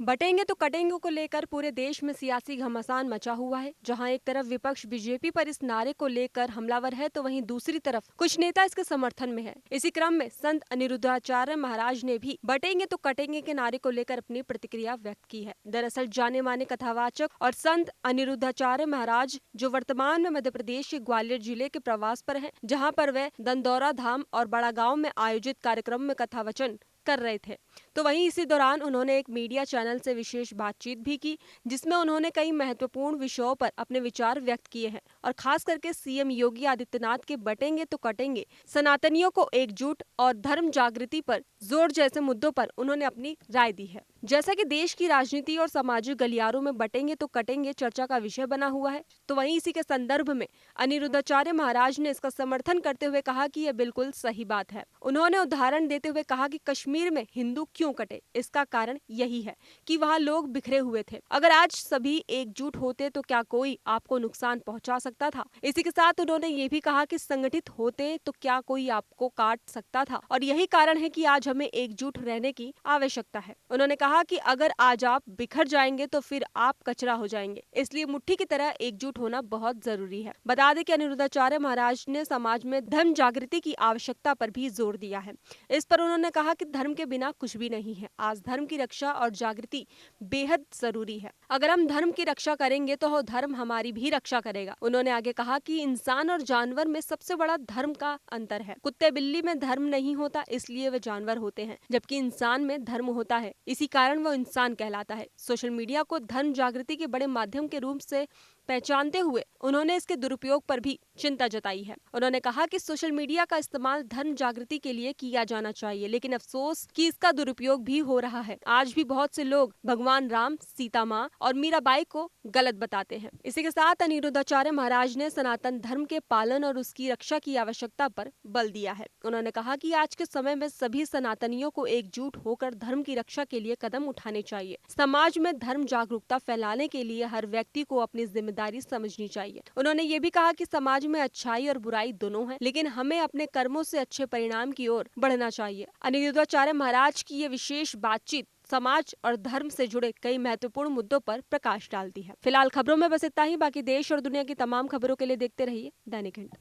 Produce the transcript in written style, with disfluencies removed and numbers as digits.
बटेंगे तो कटेंगे को लेकर पूरे देश में सियासी घमासान मचा हुआ है। जहां एक तरफ विपक्ष बीजेपी पर इस नारे को लेकर हमलावर है, तो वहीं दूसरी तरफ कुछ नेता इसके समर्थन में है। इसी क्रम में संत अनिरुद्धाचार्य महाराज ने भी बटेंगे तो कटेंगे के नारे को लेकर अपनी प्रतिक्रिया व्यक्त की है। दरअसल जाने माने कथावाचक और संत अनिरुद्धाचार्य महाराज जो वर्तमान में मध्य प्रदेश के ग्वालियर जिले के प्रवास पर है, जहाँ पर वे दंदौरा धाम और बड़ा गाँव में आयोजित कार्यक्रम में कथावचन कर रहे थे। तो वहीं इसी दौरान उन्होंने एक मीडिया चैनल से विशेष बातचीत भी की, जिसमें उन्होंने कई महत्वपूर्ण विषयों पर अपने विचार व्यक्त किए हैं और खास करके सीएम योगी आदित्यनाथ के बटेंगे तो कटेंगे, सनातनियों को एकजुट और धर्म जागृति पर जोर जैसे मुद्दों पर उन्होंने अपनी राय दी है। जैसा कि देश की राजनीति और सामाजिक गलियारों में बटेंगे तो कटेंगे चर्चा का विषय बना हुआ है, तो वहीं इसी के संदर्भ में अनिरुद्धाचार्य महाराज ने इसका समर्थन करते हुए कहा कि यह बिल्कुल सही बात है। उन्होंने उदाहरण देते हुए कहा कि कश्मीर में हिंदू क्यों कटे, इसका कारण यही है कि वहाँ लोग बिखरे हुए थे। अगर आज सभी एकजुट होते तो क्या कोई आपको नुकसान पहुंचा सकता था। इसी के साथ उन्होंने ये भी कहा कि संगठित होते तो क्या कोई आपको काट सकता था, और यही कारण है कि आज हमें एकजुट रहने की आवश्यकता है। उन्होंने कहा कि अगर आज आप बिखर जाएंगे तो फिर आप कचरा हो जाएंगे, इसलिए मुट्ठी की तरह एकजुट होना बहुत जरूरी है। बता दें कि अनिरुद्धाचार्य महाराज ने समाज में धर्म जागृति की आवश्यकता पर भी जोर दिया है। इस पर उन्होंने कहा कि धर्म के बिना कुछ भी नहीं है। आज धर्म की रक्षा और जागृति बेहद जरूरी है। अगर हम धर्म की रक्षा करेंगे तो धर्म हमारी भी रक्षा करेगा। उन्होंने आगे कहा कि इंसान और जानवर में सबसे बड़ा धर्म का अंतर है। कुत्ते बिल्ली में धर्म नहीं होता, इसलिए वे जानवर होते हैं, जबकि इंसान में धर्म होता है, इसी कारण वो इंसान कहलाता है। सोशल मीडिया को धर्म जागृति के बड़े माध्यम के रूप से पहचानते हुए उन्होंने इसके दुरुपयोग पर भी चिंता जताई है। उन्होंने कहा कि सोशल मीडिया का इस्तेमाल धर्म जागृति के लिए किया जाना चाहिए, लेकिन अफसोस कि इसका दुरुपयोग भी हो रहा है। आज भी बहुत से लोग भगवान राम, सीता माँ और मीराबाई को गलत बताते हैं। इसी के साथ अनिरुद्धाचार्य महाराज ने सनातन धर्म के पालन और उसकी रक्षा की आवश्यकता पर बल दिया है। उन्होंने कहा कि आज के समय में सभी सनातनियों को एकजुट होकर धर्म की रक्षा के लिए कदम उठाने चाहिए। समाज में धर्म जागरूकता फैलाने के लिए हर व्यक्ति को अपनी जिम्मेदारी समझनी चाहिए। उन्होंने ये भी कहा कि समाज में अच्छाई और बुराई दोनों है, लेकिन हमें अपने कर्मों से अच्छे परिणाम की ओर बढ़ना चाहिए। अनिरुद्धाचार्य महाराज की ये विशेष बातचीत समाज और धर्म से जुड़े कई महत्वपूर्ण मुद्दों पर प्रकाश डालती है। फिलहाल खबरों में बस इतना ही। बाकी देश और दुनिया की तमाम खबरों के लिए देखते रहिए दैनिक हिंद।